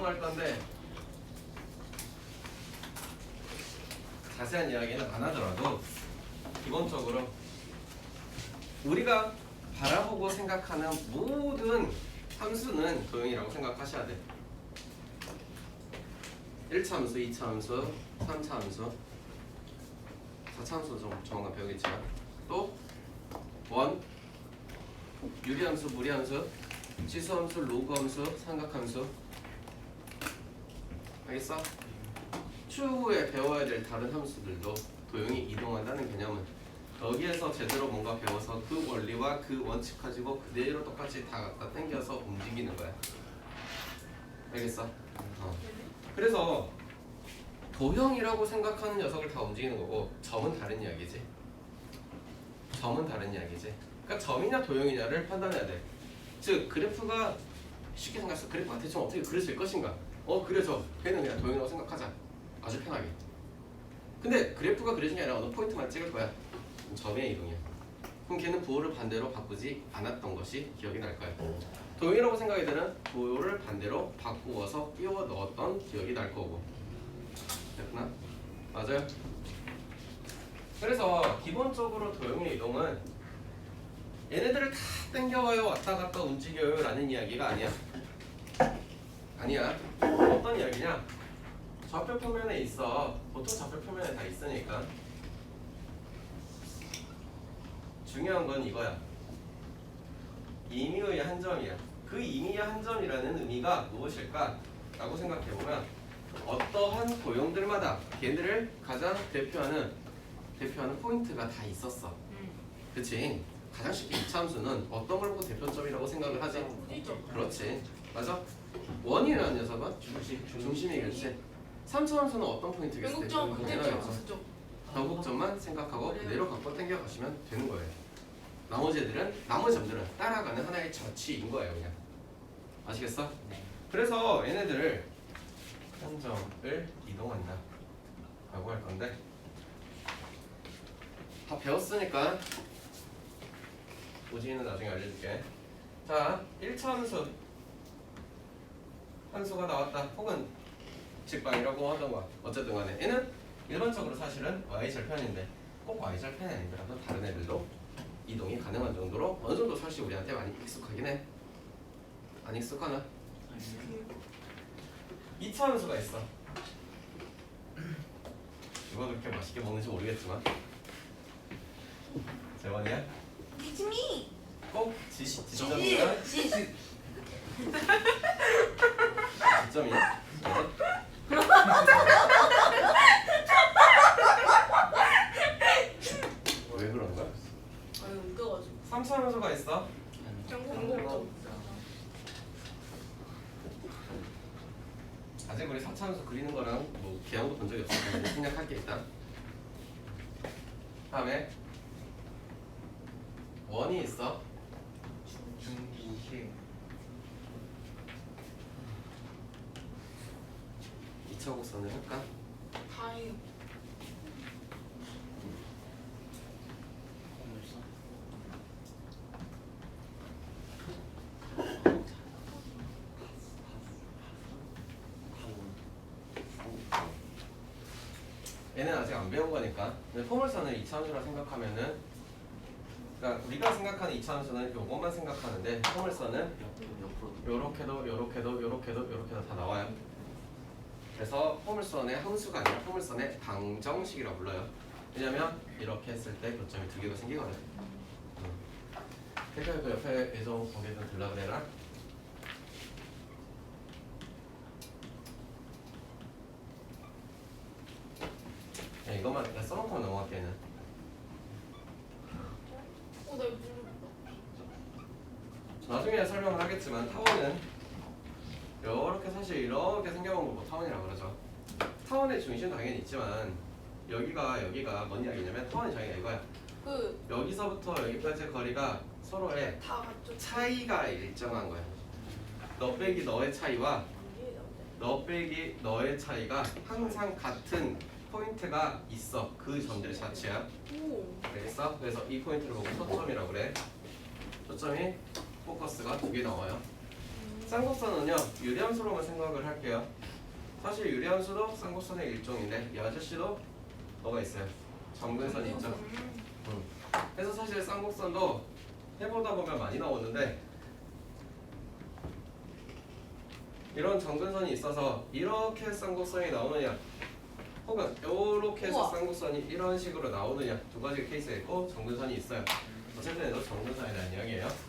할 건데 자세한 이야기는 안 하더라도 기본적으로 우리가 바라보고 생각하는 모든 함수는 도형이라고 생각하셔야 돼. 1차 함수, 2차 함수, 3차 함수, 4차 함수 좀 조만간 배우겠지만 또 원, 유리함수, 무리함수, 치수함수, 로그함수, 삼각함수. 알겠어? 추후에 배워야 될 다른 함수들도 도형이 이동한다는 개념은 여기에서 제대로 뭔가 배워서 그 원리와 그 원칙 가지고 그대로 똑같이 다 갖다 당겨서 움직이는 거야. 알겠어? 그래서 도형이라고 생각하는 녀석을 다 움직이는 거고 점은 다른 이야기지. 점은 다른 이야기지. 그러니까 점이냐 도형이냐를 판단해야 돼. 즉 그래프가 쉽게 생각해서 그래프가 대충 어떻게 그려질 것인가. 그려져. 걔는 그냥 도형이라고 생각하자. 아주 편하게. 근데 그래프가 그려진 게 아니라 어느 포인트만 찍을 거야. 점의 이동이야. 그럼 걔는 부호를 반대로 바꾸지 않았던 것이 기억이 날 거야. 도형이라고 생각이 되는 부호를 반대로 바꾸어서 끼워 넣었던 기억이 날 거고. 됐구나? 맞아요? 그래서 기본적으로 도형의 이동은 얘네들을 다 당겨와요 왔다 갔다 움직여요 라는 이야기가 아니야. 아니야. 어떤 이야기냐? 좌표 표면에 있어. 보통 좌표 표면에 다 있으니까. 중요한 건 이거야. 임의의 한 점이야. 그 임의의 한 점이라는 의미가 무엇일까? 라고 생각해보면 어떠한 도형들마다 걔들을 가장 대표하는 포인트가 다 있었어. 그치? 가장 쉽게 2차 함수는 어떤 걸 보고 대표점이라고 생각을 하지? 그렇지. 맞아? 원이라는 녀석은 중심이겠지. 3차 함수는 어떤 포인트겠어? 변곡점만 생각하고 그대로 갖고 당겨 가시면 되는 거예요. 나머지 점들은 따라가는 하나의 저치인 거예요, 그냥. 아시겠어? 네. 그래서 얘네들을 한 점을 이동한다 라고 할 건데 다 배웠으니까 오지는 나중에 알려줄게. 자, 1차 함수가 나왔다. 혹은 직방이라고 하던가 어쨌든 간에 얘는 일반적으로 사실은 y절편인데 꼭 y절편이 아니더라도 다른 애들도 이동이 가능한 정도로 어느 정도 사실 우리한테 많이 익숙하긴 해. 안 익숙하나? 2차 함수가 있어. 누가 그렇게 맛있게 먹는지 모르겠지만 재원이야? 미치미. 꼭 지점이야? 지점이야? 왜 그런 거야? 아유 웃겨가지고. 3차 함수가 있어. 전공점. 아직 우리 4차 함수 그리는 거랑 뭐 개형도 본 적이 없을 텐데 생략할게 일단. 다음에 원이 있어. 중기식 2차 곡선을 할까? 다행. 얘는 아직 안 배운 거니까. 근데 포물선을 2차 함수라 생각하면은, 그러니까 우리가 생각하는 2차 함수는 요것만 생각하는데 포물선은 요렇게도 다 나와요. 그래서 포물선의 함수가 아니라 포물선의 방정식이라고 불러요. 왜냐면 이렇게 했을 때 교점이 두 개가 생기거든. 그러니까 그 옆에 예전 거기 좀 들라 그래라. 이것만 일단 써놓고 넘어갈게는. 나 모르겠다. 나중에 설명을 하겠지만 타원은 이렇게 사실 이렇게 생겨본 거 타원이라고 그러죠. 타원의 중심은 당연히 있지만 여기가 뭔 이야기냐면 타원의 정의가 이거야. 여기서부터 여기까지의 거리가 서로의 다 같죠. 차이가 일정한 거야. 너 빼기 너의 차이와 너 빼기 너의 차이가 항상 같은 포인트가 있어. 그 점들 자체야. 오. 알겠어? 그래서 이 포인트를 보고 초점이라고 그래. 초점이 포커스가 두 개 나와요. 쌍곡선은요 유리함수로만 생각을 할게요. 사실 유리함수도 쌍곡선의 일종인데 이 아저씨도 뭐가 있어요? 점근선이 있죠. 그래서 사실 쌍곡선도 해보다 보면 많이 나오는데 이런 점근선이 있어서 이렇게 쌍곡선이 나오느냐 혹은 이렇게 해서 우와. 쌍곡선이 이런 식으로 나오느냐 두 가지 케이스가 있고 점근선이 있어요. 어쨌든 얘도 점근선에 대한 이야기예요.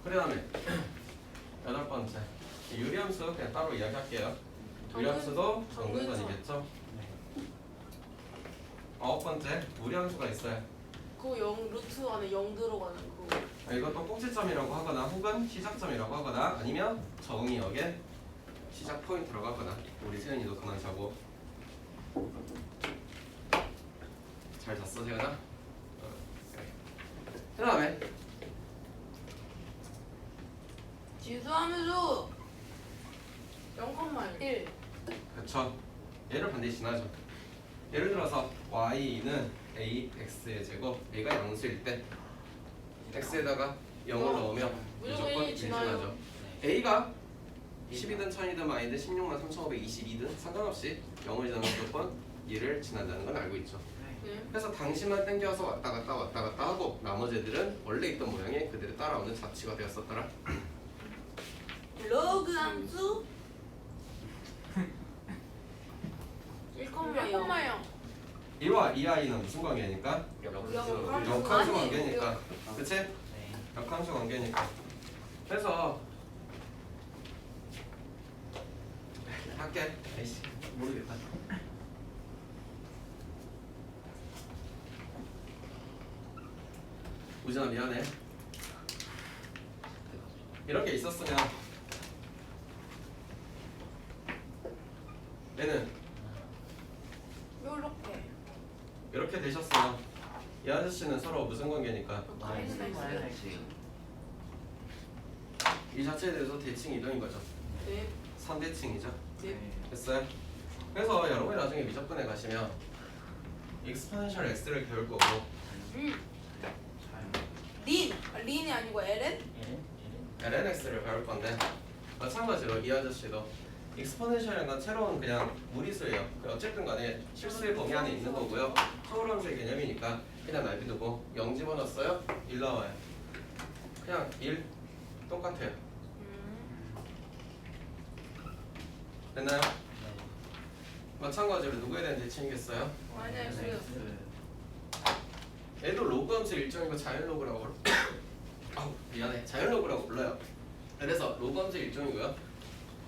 그 다음에 8번째 유리함수 그냥 따로 이야기할게요. 유리함수도 점근선이겠죠. 9번째 무리함수가 있어요. 그거 0 루트 안에 0 들어가는 그거. 이것도 꼭지점이라고 하거나 혹은 시작점이라고 하거나 아니면 정의역의 시작 포인트라고 하거나. 우리 세연이도 그만 자고. 잘 잤어 세연아? 그 다음에 지수함수 0,1. 그쵸. 얘를 반드시 지나죠. 예를 들어서 y는 ax의 제곱 a가 양수일 때 x에다가 0을 넣으면 무조건 1 지나죠. a가 10이든 1000이든 마이든 16만 3522든 상관없이 0을 지나면 무조건 얘를 지난다는 걸 알고 있죠. 네. 그래서 당시만 땡겨서 왔다 갔다 하고 나머지 애들은 원래 있던 모양에 그대로 따라오는 자취가 되었었더라. 로그 함수 1,0. 이와 이 아이는 무슨 관계니까? 역함수 관계니까. 그치? 역함수 관계니까. 그래서 할게. 에이씨 모르겠다. 우진아 미안해. 이렇게 있었으면 얘는 요렇게. 이렇게 되셨으면 이 아저씨는 서로 무슨 관계니까? 이 자체에 대해서 대칭 이동인 거죠. 네. 3대칭이죠. 네. 됐어요? 그래서 여러분이 나중에 미적분에 가시면 익스포넨셜 x를 배울 거고 린이 아니고 ln? lnx를 배울 건데 마찬가지로 이 아저씨도 익스포넨셜인 건 새로운 그냥 무리수예요. 어쨌든 간에 실수의 범위 안에 있는 거고요. 초월함수의 개념이니까 그냥 날비두고 0 집어넣었어요? 1 나와요. 그냥 1 똑같아요. 됐나요? 마찬가지로 누구에 대한 대칭이겠어요? 아니야, 얘도 로그함수 일종이고 자연로그라고 아우 미안해 자연로그라고 불러요. 그래서 로그함수 일종이고요.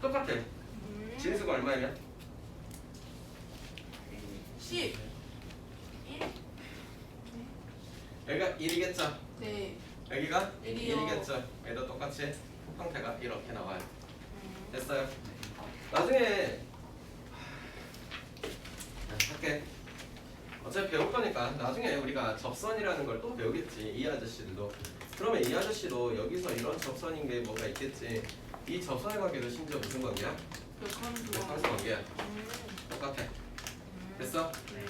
똑같아. 진수가 얼마냐면 10. 1? 여기가 1이겠죠. 네. 여기가 일이요. 1이겠죠. 얘도 똑같이 형태가 이렇게 나와요. 됐어요. 나중에 할게. 어차피 배울 거니까 나중에 우리가 접선이라는 걸 또 배우겠지. 이 아저씨들도. 그러면 이 아저씨도 여기서 이런 접선인 게 뭐가 있겠지. 이 접선의 관계도 심지어 무슨 관계야? 역함수 관계야. 똑같아. 됐어? 네.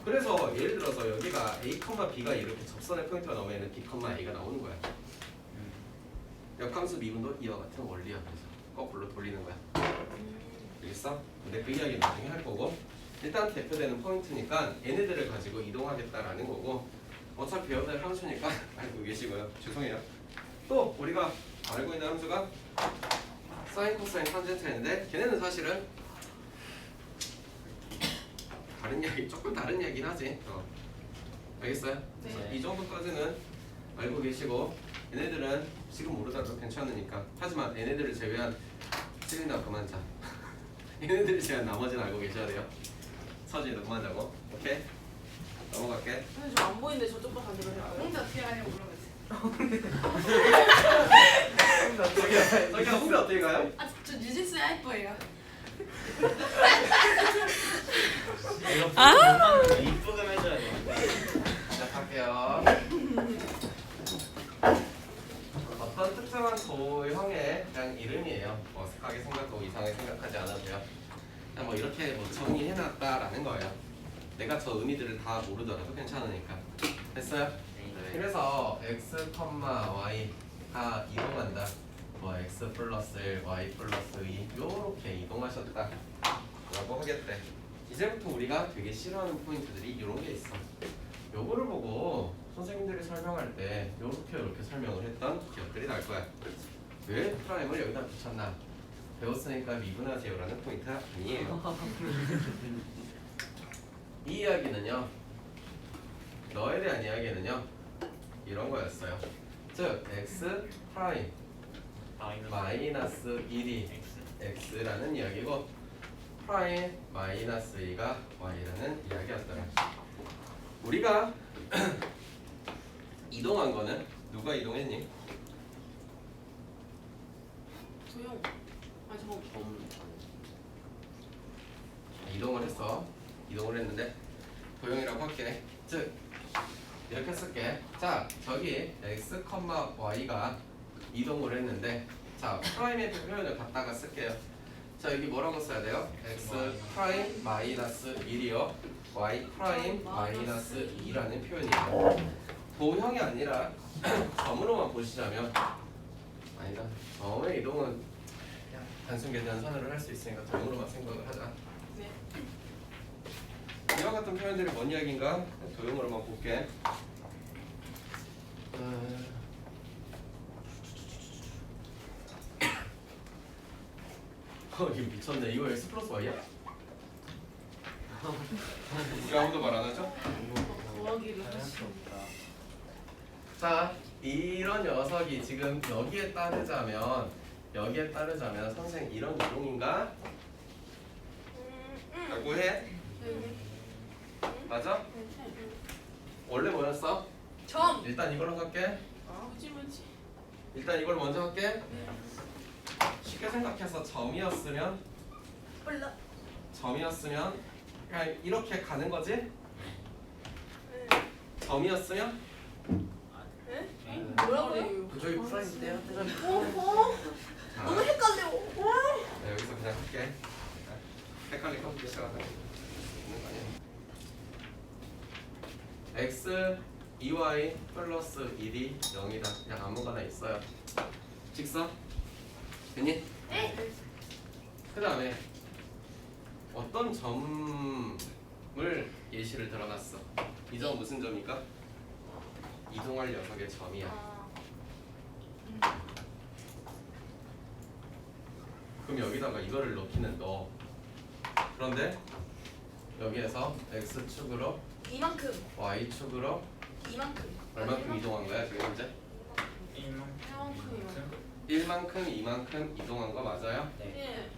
그래서 예를 들어서 여기가 a, b가 이렇게 접선의 포인트가 나오면 얘는 b, a가 나오는 거야. 역함수 미분도 이와 같은 원리야. 그래서 거꾸로 돌리는 거야. 알겠어? 근데 그 이야기는 나중에 할 거고 일단 대표되는 포인트니까 얘네들을 가지고 이동하겠다라는 거고 어차피 배워야 될 함수니까 알고 계시고요. 죄송해요. 또 우리가 알고 있는 함수가 사인, 코사인, 탄젠트인데 걔네는 사실은 다른 이야기, 조금 다른 이야기긴 하지. 알겠어요? 네. 이 정도까지는 알고 계시고 얘네들은 지금 모르더라도 괜찮으니까 하지만 얘네들을 제외한 시린다 그만 자. 얘네들을 제외한 나머지는 알고 계셔야 돼요. 서진이도 그만 자고. 오케이? 넘어갈게. 근데 저 안 보이는데 저쪽 봐 반대로 해요. 혼자 어떻게 하냐고 물어봤어요. 저기가 후배 어떻게 가요? 아, 저 뉴진스 할 거예요. 이쁘게 해줘야 돼. 시작할게요. 어떤 특정한 도형의 그냥 이름이에요. 어색하게 생각하고 이상하게 생각하지 않아도요. 그냥 뭐 이렇게 뭐 정리해놨다라는 거예요. 내가 저 의미들을 다 모르더라도 괜찮으니까. 됐어요? 네. 그래서 x, y가 이동한다. 뭐 x 플러스 1, y 플러스 2 요렇게 이동하셨다 라고 하겠대. 이제부터 우리가 되게 싫어하는 포인트들이 이런 게 있어. 요거를 보고 선생님들이 설명할 때 요렇게 설명을 했던 기억들이 날 거야. 왜 프라임을 여기다 붙였나? 배웠으니까 미분하세요라는 포인트가 아니에요. 이 이야기는요, 너에 대한 이야기는요 이런 거였어요. 즉 x 프라임 마이너스 1이 x라는 이야기고 프라임 마이너스 2가 y라는 이야기였더라. 우리가 이동한 거는 누가 이동했니? 조용. 아 잠깐. 이동을 했어. 이동을 했는데 도형이라고 할게. 즉 이렇게 쓸게. 자, 저기 x, y가 이동을 했는데 자, 프라임의 표현을 갖다가 쓸게요. 자, 여기 뭐라고 써야 돼요? x 프라임 마이너스 1이요. y 프라임 마이너스 2라는 표현이에요. 도형이 아니라 점으로만 보시자면 아니다. 점의 이동은 그냥 단순 계산선으로 할 수 있으니까 점으로만 생각을 하자. 네. 이와 같은 표현들이 뭔 이야기인가? 도형으로만 볼게. 이거 미쳤네. 이거 x 플러스 y야? 우리 아무도 말 안 하죠? 더하기를 하시. 자, 이런 녀석이 지금 여기에 따르자면 선생 이런 이동인가? 라고 해? 맞아? 원래 뭐였어? 점. 일단 이걸로 갈게. 아 그치. 일단 이걸 먼저 할게. 쉽게 생각해서 점이었으면 그냥 이렇게 가는 거지? 점이었으면? 뭐라고요? 그쪽이 프라임인데요? 자, 너무 헷갈려. 네, 여기서 그냥 할게. 헷갈리니까 시작하자. 있는 거 아니야? x 2y 플러스 1이 0이다. 그냥 아무거나 있어요. 직선? 됐니? 네. 그 다음에 어떤 점을 예시를 들어놨어. 이 점은 무슨 점일까? 이동할 녀석의 점이야. 그럼 여기다가 이거를 넣기는 넣어. 그런데 여기에서 x축으로 이만큼. y축으로 이만큼. 얼만큼 이동한 거야 지금 현재? 이만큼. 1만큼, 2만큼 이동한 거 맞아요? 예.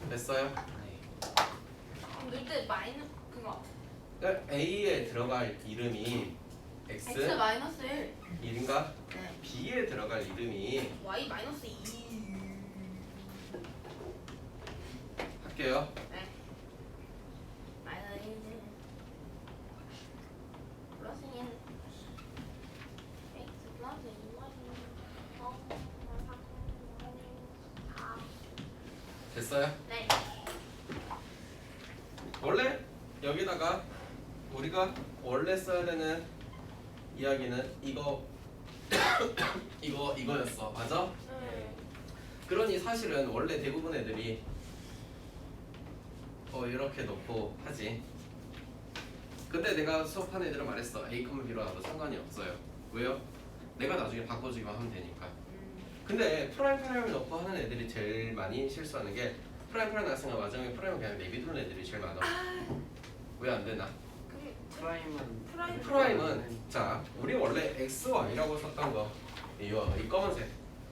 됐어요? 넣을 때 마이너스 그거 A에 들어갈 이름이 x x 마이너스 1. 1인가? 네. B에 들어갈 이름이 y 마이너스 2. 할게요. 네. 마이너스 1. 플러스 1. x 플러스 2y. 됐어요? 네. 원래 여기다가 우리가 원래 써야 되는 이야기는 이거였어. 맞아? 네. 그러니 사실은 원래 대부분 애들이 이렇게 놓고 하지. 근데 내가 수업한 애들은 말했어. A, B로 나도 상관이 없어요. 왜요? 내가 나중에 바꿔주기만 하면 되니까. 근데 프라임을 넣고 하는 애들이 제일 많이 실수하는 게 프라임 나왔으니까 마지막에 프라임을 그냥 내비두는 애들이 제일 많아. 왜 안 되나? 프라임은 자, 우리 원래 x, y라고 썼던 거 이거 이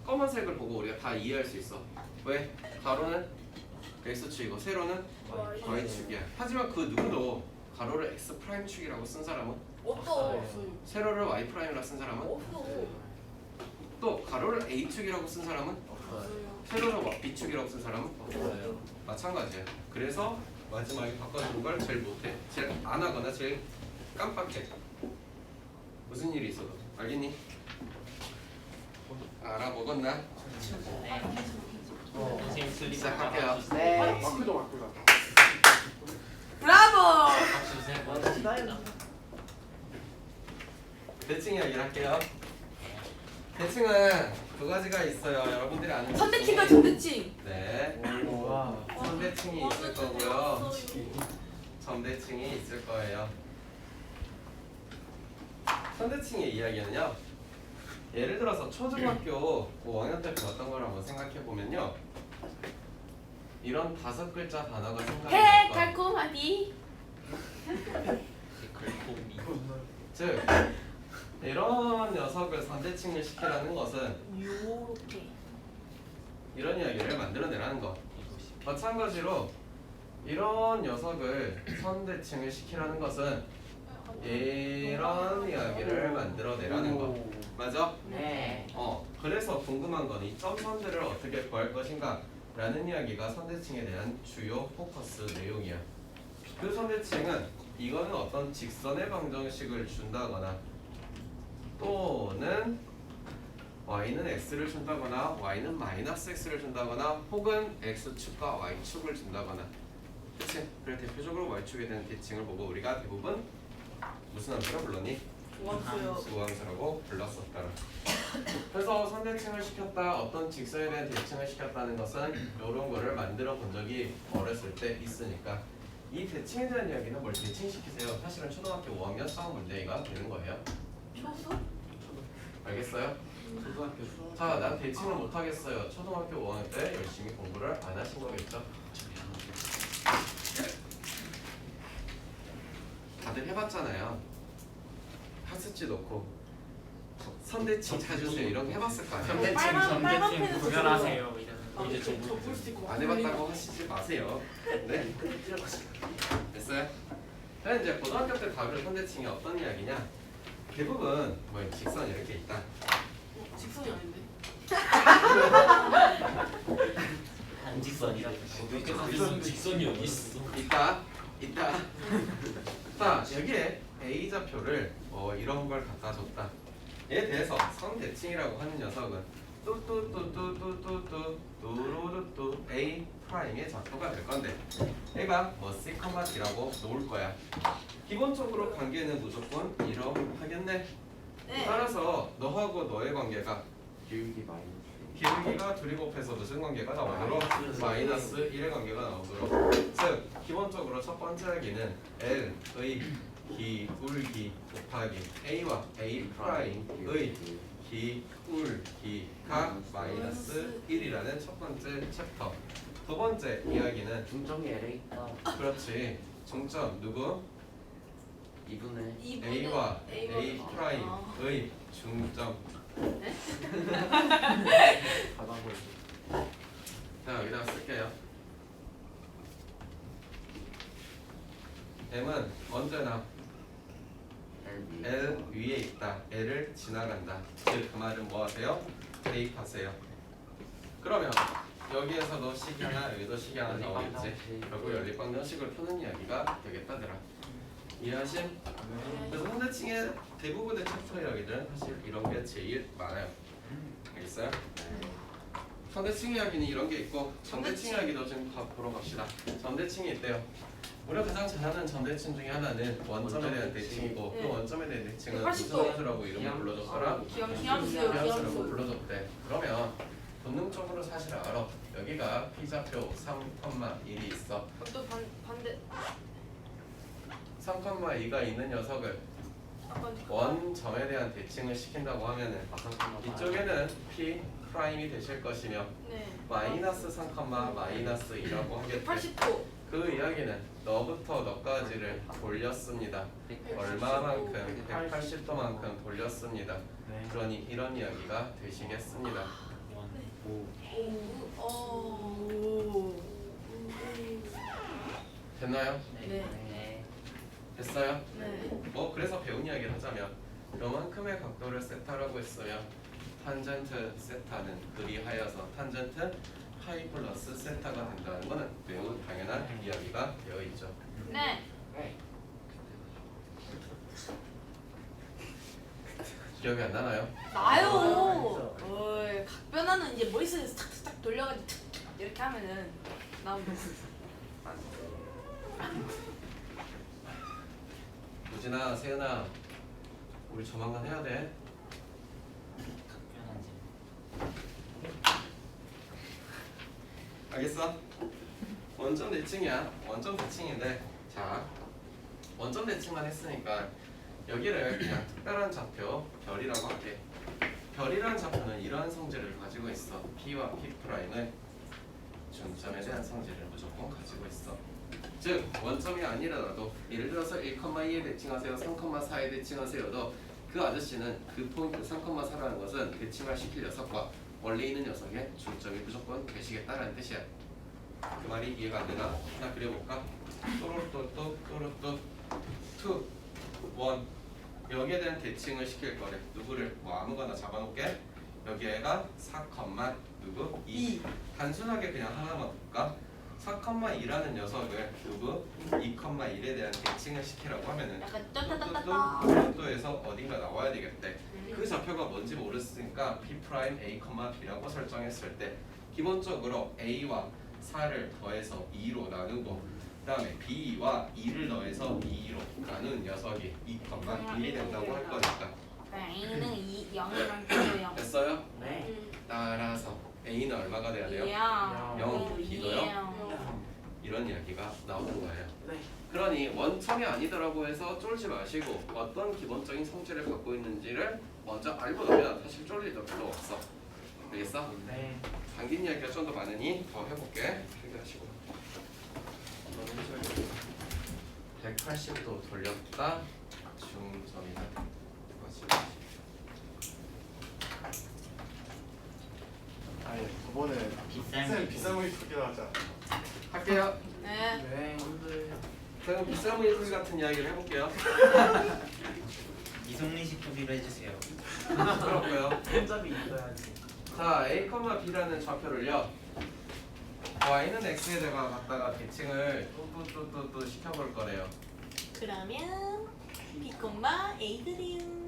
검은색을 보고 우리가 다 이해할 수 있어. 왜? 가로는 x축이고 세로는 y축이야. 하지만 그 누구도 가로를 x 프라임 축이라고 쓴 사람은 없어. 세로를 y 프라임이라고 쓴 사람은 없어. 또 가로를 a축이라고 쓴 사람은 세로를 b축이라고 쓴 사람은 마찬가지야. 그래서 마지막에 바꿔주는 걸 제일 못해. 제일 안 하거나 제일 깜빡해. 무슨 일이 있어도. 알겠니? 알아먹었나? 시작할게요. 네. 브라보. 대칭 이야기를 할게요. 대칭은 두 가지가 있어요. 여러분들이 아는 선대칭과 대칭이. 점대칭. 네. 와. 선대칭이 있을 거고요. 점대칭이 있을 거예요. 선대칭의 이야기는요. 예를 들어서 초중학교 5학년 때 배웠던 걸 한번 생각해 보면요. 이런 5글자 단어가 생각이 해 날 거예요. 달콤하디. 즉 이런 녀석을 선대칭을 시키라는 것은 요렇게. 이런 이야기를 만들어내라는 거. 마찬가지로 이런 녀석을 선대칭을 시키라는 것은 이런 이야기를 만들어내라는 거. 맞아? 네. 그래서 궁금한 건 이 점선들을 어떻게 구할 것인가 라는 이야기가 선대칭에 대한 주요 포커스 내용이야. 그 선대칭은 이거는 어떤 직선의 방정식을 준다거나 또는 y는 x를 준다거나 y는 마이너스 x를 준다거나 혹은 x축과 y축을 준다거나, 그치? 그래 대표적으로 y축에 대한 대칭을 보고 우리가 대부분 무슨 함수라 불렀니? 좋았어요. 수함수라고 불렀었다. 그래서 선대칭을 시켰다, 어떤 직선에 대한 대칭을 시켰다는 것은 이런 거를 만들어 본 적이 어렸을 때 있으니까 이 대칭에 대한 이야기는 뭘 대칭시키세요? 사실은 초등학교 5학년 수학 문제가 되는 거예요. 초수? 알겠어요? 초등학교 수학. 자, 난 대칭을 못하겠어요. 초등학교 5학년 때 열심히 공부를 안 하신 거겠죠? 다들 해봤잖아요. 하스치 놓고 선대칭 찾으세요 이런 거 해봤을 거 아니에요? 선대칭, 빨간 점대칭 펜에서 구별하세요. 이제 저 좀 볼 수 있고. 안 해봤다고 하시지 마세요. 네? 됐어요? 자, 이제 고등학교 때 다룰 선대칭이 어떤 이야기냐? 대부분 뭐 직선 이렇게 있다. 직선이 아닌데. 안직선이라. 직선이 어디 있어? 있다. 자, 여기에 A 좌표를 이런 걸 갖다 줬다. 얘에 대해서 선대칭이라고 하는 녀석은 뚜뚜뚜뚜뚜뚜뚜뚜루루뚜 A 프라임의 좌표가 될 건데 얘가 뭐 C, D라고 놓을 거야. 기본적으로 관계는 무조건 이러하겠네. 네. 따라서 너하고 너의 관계가 기울기가 둘이 곱해서 무슨 관계가 나오도록 마이너스 1의 관계가 나오도록, 즉 기본적으로 첫 번째 하기는 L의 기울기 곱하기 A와 A 프라임의 기울기가 마이너스 1이라는 첫 번째 챕터. 두 번째 이야기는 중점이 L에 있다. 그렇지, 중점 누구? 2분의 A와 A 프라임의 중점. 가방을. 자, 여기다가 쓸게요. M은 언제나 L 위에 있다. L을 지나간다. 즉 그 말은 뭐 하세요? 대입하세요. 그러면 여기에서도 식이 하나, 여기도 식이 하나 나오겠지. 결국 연립방정식을 푸는 이야기가 되겠다더라. 이해하심? 그래서 선대칭의 대부분의 챕터 이야기들은 사실 이런 게 제일 많아요. 알겠어요? 선대칭 이야기는 이런 게 있고 점대칭 이야기도 좀 보러 갑시다. 점대칭이 있대요. 우리가 가장 잘 아는 점대칭 중에 하나는 원점에 대한 대칭이고 그 원점에 대한 대칭은 무슨 함수라고 이름을 불러줬더라? 기함수라고 불러줬대. 그러면 본능적으로 사실 알아. 여기가 P좌표 3,1이 있어. 또 반대 3,2가 있는 녀석을 원점에 대한 대칭을 시킨다고 하면은 이쪽에는 P 프라임이 되실 것이며 네 마이너스 3,-2라고 하겠대. 80도 그 이야기는 너부터 너까지를 돌렸습니다. 얼마만큼? 180도만큼 돌렸습니다. 네. 그러니 이런 이야기가 되시겠습니다. 됐나요? 네. 됐어요? 네 그래서 배운 이야기를 하자면 요만큼의 각도를 세타라고 했으면 탄젠트 세타는 그리하여서 탄젠트 파이 플러스 세타가 된다는 것은 매우 당연한 이야기가 되어 있죠. 네. 기억이 안 나나요? 나요. 어이, 각변화는 이제 머릿속에서 탁탁탁 돌려가지고 탁탁 이렇게 하면은 나옵니다. 우진아, 세은아, 우리 조만간 해야 돼. 알겠어? 원점 대칭이야. 원점 대칭인데, 자, 원점 대칭만 했으니까 여기를 그냥 특별한 좌표 별이라고 할게. 별이라는 좌표는 이러한 성질을 가지고 있어. P와 P'은 중점에 대한 성질을 무조건 가지고 있어. 즉 원점이 아니라도 예를 들어서 1,2에 대칭하세요, 3,4에 대칭하세요도 그 아저씨는 그 포인트 3,4라는 것은 대칭을 시킬 녀석과 원래 있는 녀석의 중점이 무조건 되시겠다라는 뜻이야. 그 말이 이해가 안 되나? 하나 그려볼까? 또로또또 2, 1 여기에 대한 대칭을 시킬 거래. 누구를 뭐 아무거나 잡아놓게. 여기에가 4, 누구? 2 단순하게 그냥 하나만 볼까? 4,2라는 녀석을 누구? 2,1에 대한 대칭을 시키라고 하면은 약간 쩌따따따따. 또에서 어딘가 나와야 되겠대. 그 좌표가 뭔지 모르니까 P 프라임 A, B라고 설정했을 때 기본적으로 A와 4를 더해서 2로 나누고 그 다음에 B와 2를 더해서 2로 나누는 녀석이 2,1이 된다고 할 거니까. A는 2, 0이랑 0. 됐어요? 네. 따라서 A는 얼마가 돼야 돼요? 0, B도요? 이런 이야기가 나오는 거예요. 네. 그러니 원점이 아니더라고 해서 쫄지 마시고 어떤 기본적인 성질을 갖고 있는지를 먼저 알고 나면 사실 쫄 일도 별로 없어. 알겠어? 네. 당긴 이야기가 좀 더 많으니 더 해볼게. 필기하시고 180도 돌렸다. 중점이다. 아니 저번에 비싼 비싼물이 크게 하자. 할게요. 네. 네. 그럼 비싸무이 소리 같은 이야기를 해볼게요. 이송리식 소비로 해주세요. 그렇고요. 혼잡이 있어야지. 자, A, B라는 좌표를요. Y는 X에다가 갖다가 대칭을 또 시켜볼 거래요. 그러면 B, A 드림.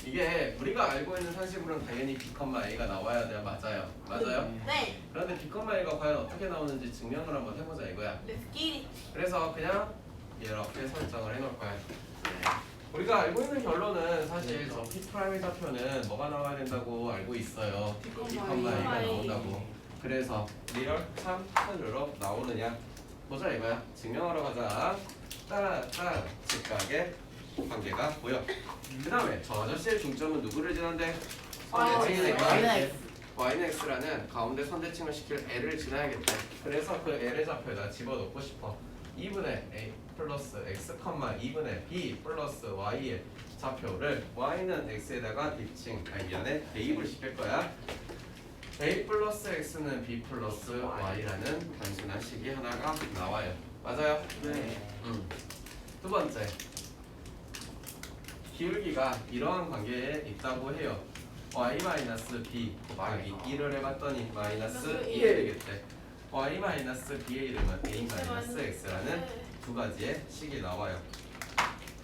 이게 우리가 알고 있는 상식으로는 당연히 B, A가 나와야 돼요. 맞아요. 맞아요? 네. 그런데 B, A가 과연 어떻게 나오는지 증명을 한번 해보자 이거야. Let's get it. 그래서 그냥 이렇게 설정을 해놓을 거야. 우리가 알고 있는 결론은 사실 저 P' 좌표는 뭐가 나와야 된다고 알고 있어요. B, A가 나온다고. 그래서 리얼 참 스르륵 나오느냐 보자 이거야. 증명하러 가자. 따라 직각의 관계가 보여. 그 다음에 저 아저씨의 중점은 누구를 지난데? 선대칭이니까 Y는 X라는 가운데 선대칭을 시킬 L을 지나야겠다. 그래서 그 L의 좌표에다 집어넣고 싶어. 2분의 A 플러스 X, 2분의 B 플러스 Y의 좌표를 Y는 X에다가 대입을 시킬 거야. A 플러스 X는 B 플러스 Y라는 단순한 식이 하나가 나와요. 맞아요? 네. 두 번째, 기울기가 이러한 관계에 있다고 해요. Y-B 곱하기 1을 해봤더니 마이너스 1이 되겠대. Y-B의 이름은 A-X라는 두 가지의 식이 나와요.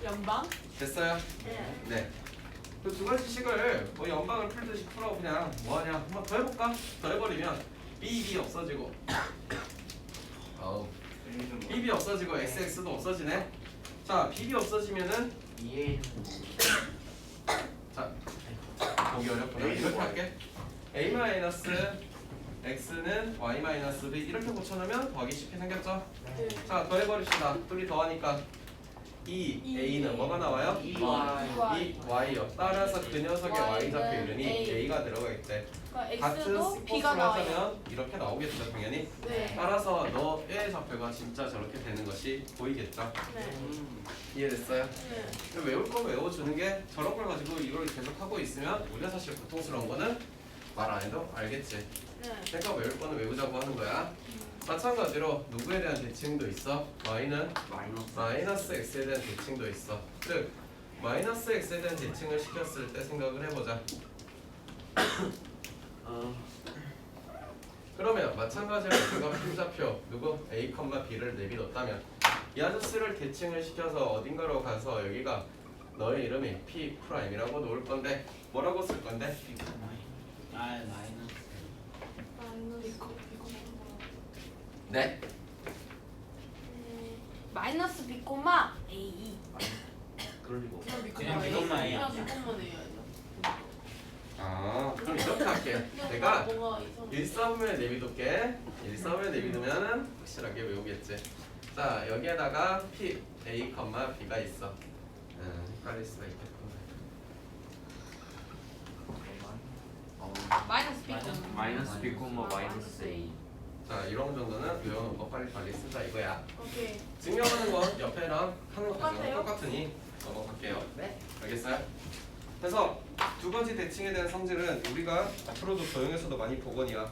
연방? 됐어요? 네. 그 두 가지 식을 뭐 연방을 풀듯이 풀어. 그냥 뭐하냐 한번 더 해볼까? 더 해버리면 B 없어지고 BB 없어지고 XX도 없어지네. 자, BB 없어지면은 이해. 자, 보기 어렵구나. 이렇게 할게. A-X는 Y-B 이렇게 고쳐놓으면 더하기 쉽게 생겼죠? 자, 더해버립시다. 둘이 더하니까 2A는 뭐가 나와요? 2Y요. 따라서 그 녀석의 Y좌표 이름이 A가 들어가 있대. 그러니까 같은 X도 B가 스포츠를 나와요. 하자면 이렇게 나오겠죠, 당연히. 네. 따라서 너의 좌표가 진짜 저렇게 되는 것이 보이겠죠? 네. 이해됐어요? 네. 외울 거 외워주는 게 저런 걸 가지고 이걸 계속 하고 있으면 우리가 사실 고통스러운 거는 말 안 해도 알겠지. 네. 그러니까 외울 거는 외우자고 하는 거야. 마찬가지로 누구에 대한 대칭도 있어? Y는 마이너스 X에 대한 대칭도 있어. 즉 마이너스 X에 대한 대칭을 시켰을 때 생각을 해보자. 그러면 마찬가지로 제가 P좌표 누구 A, B를 내비뒀다면 이 아저씨를 대칭을 시켜서 어딘가로 가서 여기가 너의 이름이 P'이라고 놓을 건데 뭐라고 쓸 건데? 마이너스. 네? 마이너스 B, A. 그럴 리가 없어. 그냥 그것만 해야 그냥 그것만 해야죠. 아 그럼 이렇게 할게. 내가 1,3을 내비둘게. 1,3을 내비두면은 확실하게 외우겠지. 자 여기에다가 P, A, B가 있어. 헷갈릴 수가 있겠구나. 마이너스 B 마이너스 B, 마이너스 A. 자 이런 정도는 외워놓고 빨리빨리 쓰자 이거야. 오케이. 증명하는 건 옆에랑 하는 거 똑같아요? 똑같으니 넘어갈게요. 네. 알겠어요? 그래서 두 가지 대칭에 대한 성질은 우리가 앞으로도 도형에서도 많이 보거니와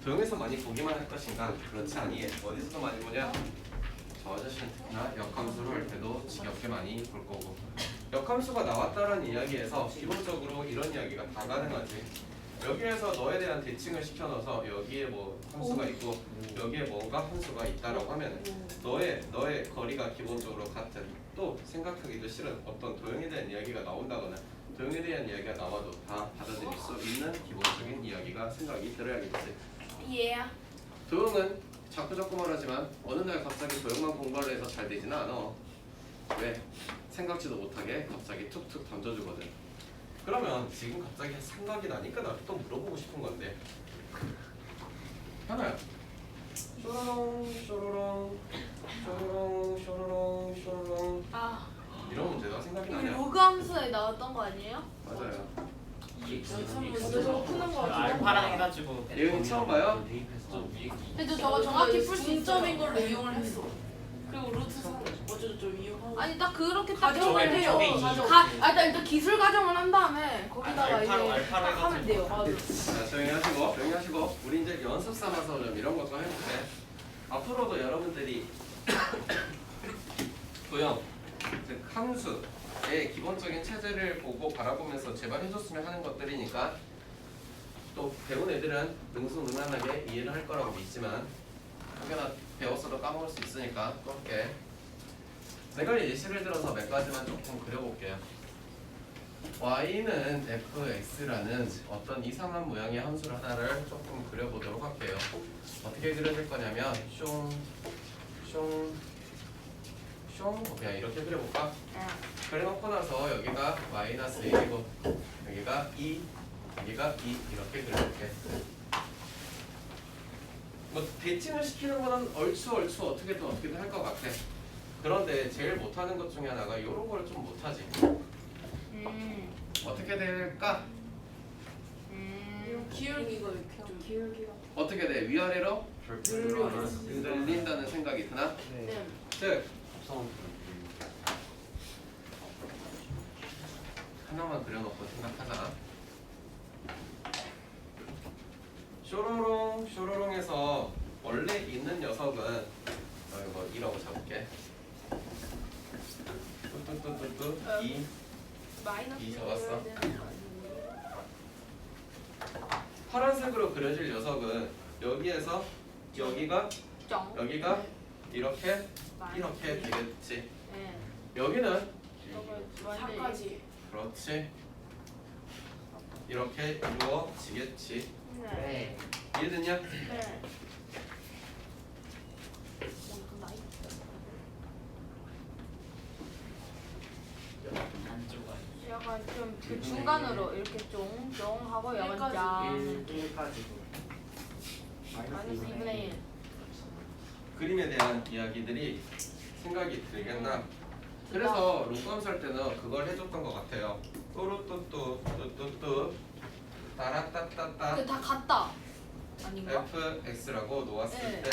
도형에서 많이 보기만 할 것인가? 그렇지 아니. 어디서도 많이 보냐? 저 아저씨는 특히나 역함수를 할 때도 지겹게 많이 볼 거고 역함수가 나왔다는 이야기에서 기본적으로 이런 이야기가 다 가능하지. 여기에서 너에 대한 대칭을 시켜넣어서 여기에 뭐 함수가 있고 여기에 뭔가 함수가 있다라고 하면 너의 거리가 기본적으로 같은 또 생각하기도 싫은 어떤 도형에 대한 이야기가 나온다거나 도형에 대한 이야기가 나와도 다 받아들일 수 있는 기본적인 이야기가 생각이 들어야겠지. 예. 도형은 자꾸 말하지만 어느 날 갑자기 도형만 공부를 해서 잘 되지는 않아. 왜? 생각지도 못하게 갑자기 툭툭 던져주거든. 그러면 지금 갑자기 생각이 나니까 나도 또 물어보고 싶은 건데 현아야 쇼로롱 쇼로롱 쇼로롱 쇼로롱 쇼로롱 아, 이런 문제가 생각이 이 나냐? 로그 함수에 나왔던 거 아니에요? 맞아요. 저거 푸는 거 알파랑 해가지고 예은 처음 봐요? 좀 위에 근데 저거 정확히 풀 수 있점인 걸로 이용을 했어. 그리고 루트 3 어쩌고저쩌고 이용하고. 아니 딱 그렇게 딱 저게 이용을 해요. 저게 일단 기술 과정을 한 다음에 거기다가 이제 알파로 딱 하면 돼요. 맞아. 자 조용히 하시고 우리 이제 연습 삼아서 좀 이런 것도 해볼게. 앞으로도 여러분들이 도형 즉 함수의 기본적인 체제를 보고 바라보면서 제발 해줬으면 하는 것들이니까 또 배운 애들은 능수능란하게 이해를 할 거라고 믿지만 혹여나 배웠어도 까먹을 수 있으니까 또 할게. 내가 예시를 들어서 몇 가지만 조금 그려볼게요. y는 fx라는 어떤 이상한 모양의 함수 하나를 조금 그려보도록 할게요. 어떻게 그려질 거냐면 그냥 이렇게 그려볼까? 그려놓고 나서 여기가 마이너스 1이고 여기가 2 여기가 2 이렇게 그려볼게. 뭐 대칭을 시키는 거는 얼추 어떻게든 할 것 같아. 그런데 제일 못하는 것 중에 하나가 이런 걸 좀 못하지. 어떻게 될까? 기울기가 이렇게 좀 기울기가. 어떻게 돼? 위아래로 늘린다는 생각이 드나? 네. 즉 하나만 그려놓고 생각하자. 쇼로롱에서 원래 있는 녀석은 이거 2라고 잡을게. 뚜뚜뚜뚜뚜 2 2 잡았어. 파란색으로 그려질 녀석은 여기에서 여기가 이렇게 되겠지. 네. 여기는 사까지. 그렇지. 이렇게 이루어지겠지. 네. 이해됐냐? 네. 안쪽 아니 약간 좀 그 중간으로 이렇게 쫑쫑하고 약간 짱. 1까지고 마이너스 2분의 1. 그림에 대한 이야기들이 생각이 들겠나? 그래서 로그함수 할 때는 그걸 해줬던 것 같아요. 또루뚜뚜뚜뚜뚜 따라따따따 그 다 같다. 아닌가? fx라고 놓았을 네. 때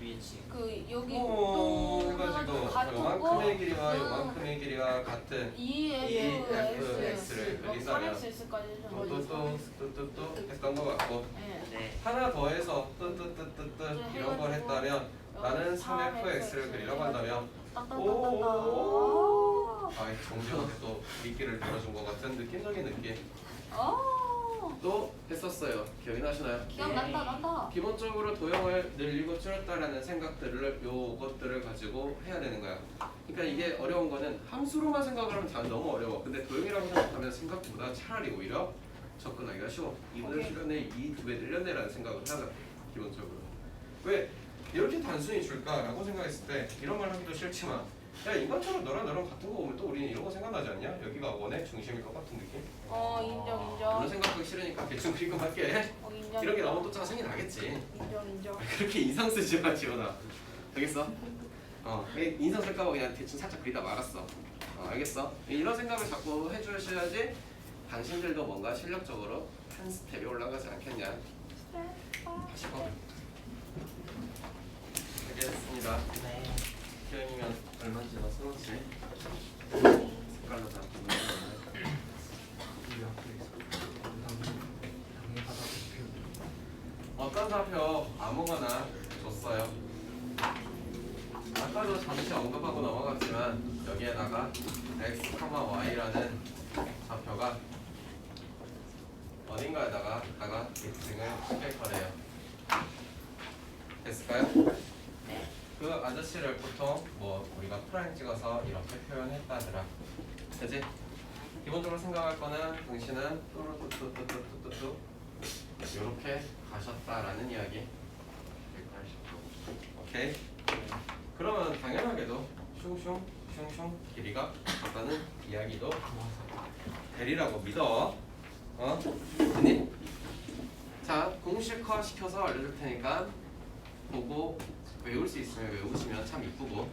위에 지 그 여기 오 또 해가지고 같은 요만큼의 길이와 거 요만큼의 길이와 같은 2fx를 그리자면 3x까지 또또또또또 했던 것 같고 네. 네. 하나 더해서 뜨뜨뜨뜨뜨 이런 걸 했다면 나는 3fx를 그리려고 한다면 오 정지한테 또 미끼를 들어준 것 같은 느낌적인 느낌 또 했었어요. 기억이 나시나요? 기억난다. 기본적으로 도형을 늘리고 줄였다라는 생각들을 요것들을 가지고 해야 되는 거야. 그러니까 이게 어려운 거는 함수로만 생각을 하면 다 너무 어려워. 근데 도형이라고 생각하면 생각보다 차라리 오히려 접근하기가 쉬워. 2분의 줄였네, 2 두 배 늘렸네라는 생각을 하자. 기본적으로 왜 이렇게 단순히 줄까라고 생각했을 때 이런 말 하기도 싫지만 야 인간처럼 너랑 같은 거 보면 또 우리는 이런 거 생각나지 않냐? 여기가 원의 중심일 것 같은 느낌? 인정 물론 인정. 생각하기 싫으니까 대충 그림할게. 인정. 이런 게 나오면 또 짜증이 나겠지. 인정. 그렇게 인상 쓰지 마 지원아. 알겠어? 인상 쓸까봐 그냥 대충 살짝 그리다 말았어. 알겠어? 이런 생각을 자꾸 해주셔야지 당신들도 뭔가 실력적으로 한 스텝이 올라가지 않겠냐. 하시고. 알겠습니다. 네. 기억이면 얼마인지 더 써놓지. 색깔로 다 구분해놓을까? 어떤 좌표 아무거나 줬어요. 아까도 잠시 언급하고 넘어갔지만 여기에다가 x, y라는 좌표가 어딘가에다가 대칭을 시킬 거래요. 됐을까요? 그 아저씨를 보통 우리가 프라임 찍어서 이렇게 표현했다더라. 그치? 기본적으로 생각할 거는 당신은 뚜루뚜뚜뚜뚜뚜뚜 이렇게 가셨다라는 이야기. 오케이? 그러면 당연하게도 슝슝 길이가 같다는 이야기도 되리라고 믿어. 됐니? 자, 공식화 시켜서 알려줄 테니까 보고 외울 수 있으면 외우시면 참 이쁘고.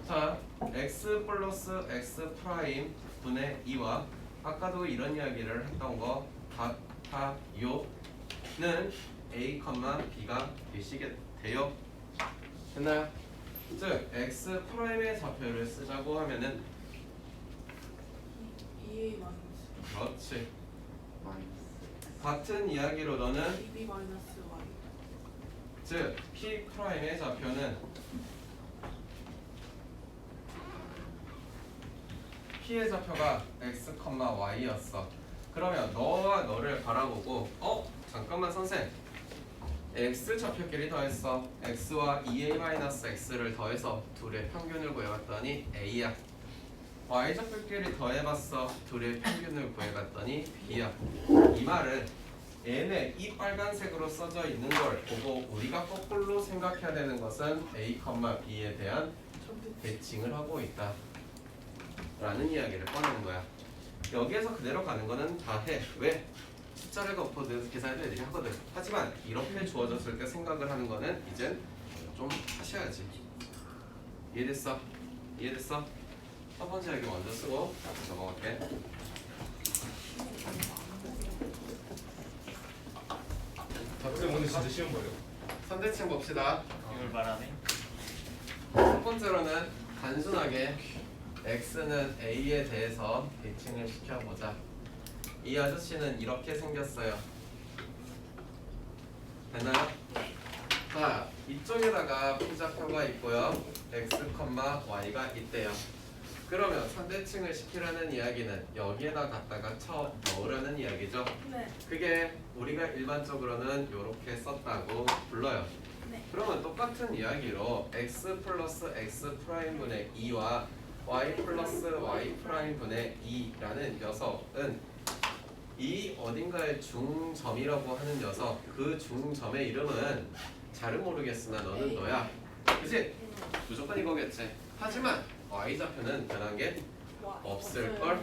자, x 플러스 x 프라임 분의 2와 아까도 이런 이야기를 했던 거 같아요는 a, b가 되시겠대요. 됐나요? 즉 x 프라임의 좌표를 쓰자고 하면은 2a 마이너스. 그렇지. 같은 이야기로 너는 2b 마이너스 y. 즉 p 프라임의 좌표는 p의 좌표가 x, y였어. 그러면 너와 너를 바라보고 잠깐만 선생 x 좌표끼리 더했어. x와 2a-x를 더해서 둘의 평균을 구해봤더니 a야. y 좌표끼리 더해봤어. 둘의 평균을 구해봤더니 b야. 이 말은 얘네 이 빨간색으로 써져 있는 걸 보고 우리가 거꾸로 생각해야 되는 것은 a, b에 대한 대칭을 하고 있다 라는 이야기를 꺼내는 거야. 여기에서 그대로 가는 거는 다 해. 왜? 숫자를 덮어도 계산해도 애들이 하거든. 하지만 이렇게 주어졌을 때 생각을 하는 거는 이젠 좀 하셔야지. 이해됐어? 이해됐어? 첫 번째 이야기 먼저 쓰고 넘어갈게. 선생님 오늘 진짜 쉬운 거예요. 선대칭 봅시다. 이걸 말하네. 첫 번째로는 단순하게 x는 a에 대해서 대칭을 시켜보자. 이 아저씨는 이렇게 생겼어요. 됐나요? 자, 이쪽에다가 p좌표가 있고요. x, y가 있대요. 그러면 선대칭을 시키라는 이야기는 여기에다 갖다가 쳐 넣으라는 이야기죠. 네. 그게 우리가 일반적으로는 이렇게 썼다고 불러요. 네. 그러면 똑같은 이야기로 x 플러스 x 프라임 분의 2와 y 플러스 y 프라임 분의 2라는 녀석은 이 어딘가의 중점이라고 하는 녀석, 그 중점의 이름은 잘은 모르겠으나 너는 너야. 그치? 무조건 이거겠지. 하지만 y좌표는 변한 게 없을걸?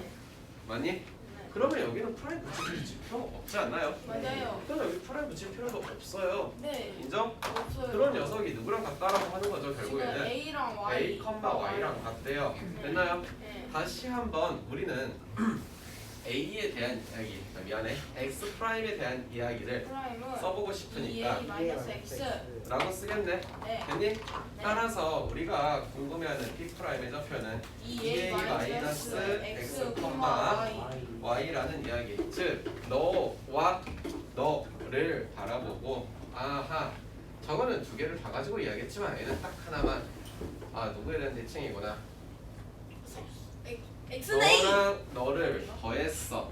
맞니? 네. 그러면 여기는 프라임 붙일 필요 없지 않나요? 맞아요. 그럼 여기 프라임 붙일 필요도 없어요. 네. 인정? 없어요. 그런 녀석이 누구랑 같다라고 하는 거죠. 지금 결국에는 a랑 y. a, y랑 같대요. 됐나요? 네. 다시 한번 우리는 a에 대한 이야기, 미안해, x 프라임에 대한 이야기를 프라임은 써보고 싶으니까 2a 마이너스 x. 라고 쓰겠네. 네. 됐니? 따라서 우리가 궁금해하는 p 프라임의 좌표는 2a 마이너스 x, y. y라는 이야기. 즉 너와 너를 바라보고 아하 저거는 두 개를 다 가지고 이야기했지만 얘는 딱 하나만 누구에 대한 대칭이구나. x는 a. 너랑 너를 더했어.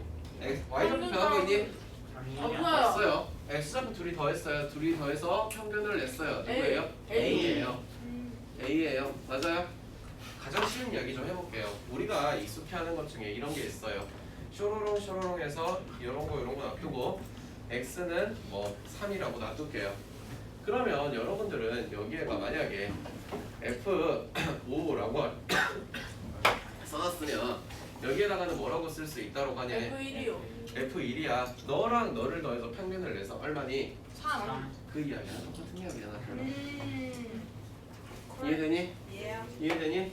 y좌표 변한 거 있니? 없어요. 없어요. x좌표 둘이 더했어요. 둘이 더해서 평균을 냈어요. 누구예요? a예요. a예요. 맞아요? 가장 쉬운 이야기 좀 해볼게요. 우리가 익숙해하는 것 중에 이런 게 있어요. 쇼로롱해서 이런 거 놔두고 x는 3이라고 놔둘게요. 그러면 여러분들은 여기에가 만약에 f5라 F라고 써놨으면 여기에다가는 뭐라고 쓸 수 있다고 하냐? F1이요. F1이야. 너랑 너를 더해서 평균을 내서 얼마니? 3. 그 이야기랑 똑같은 이야기잖아. 별로. 음. 이해되니? 예. 이해되니? 네.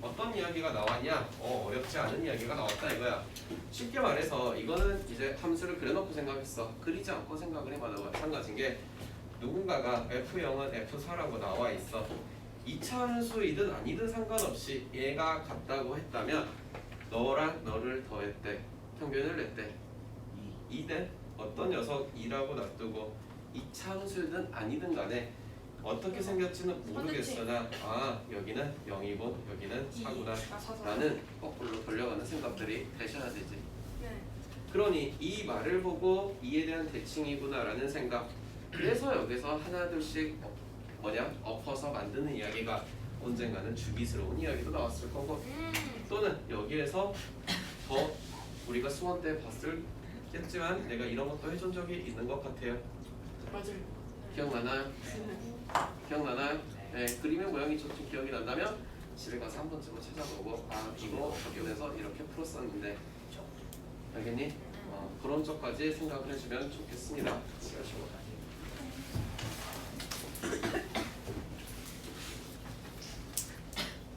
어떤 이야기가 나왔냐? 어렵지 않은 이야기가 나왔다 이거야. 쉽게 말해서 이거는 이제 함수를 그려놓고 생각했어. 그리지 않고 생각을 해봐도 마찬가지인 게 누군가가 F0은 F4라고 나와 있어. 이차함수이든 아니든 상관없이 얘가 같다고 했다면 너랑 너를 더했대. 평균을 냈대. 2대 어떤 녀석 2라고 놔두고 이차함수이든 아니든 간에 어떻게 생겼지는 모르겠으나 여기는 0이고 여기는 4구나 라는 거꾸로 돌려가는 생각들이 되셔야 되지. 네. 그러니 이 말을 보고 이에 대한 대칭이구나 라는 생각. 그래서 여기서 하나 둘씩 엎어서 만드는 이야기가 언젠가는 주기스러운 이야기도 나왔을 거고 또는 여기에서 더 우리가 수원 때 봤을겠지만 내가 이런 것도 해준 적이 있는 것 같아요. 맞아요. 기억나나요? 기억나나요? 네, 그림의 모양이 좀 기억이 난다면 집에 가서 한 번쯤은 찾아보고 이거 적용해서 이렇게 풀었었는데 알겠니? 그런 쪽까지 생각을 해주면 좋겠습니다.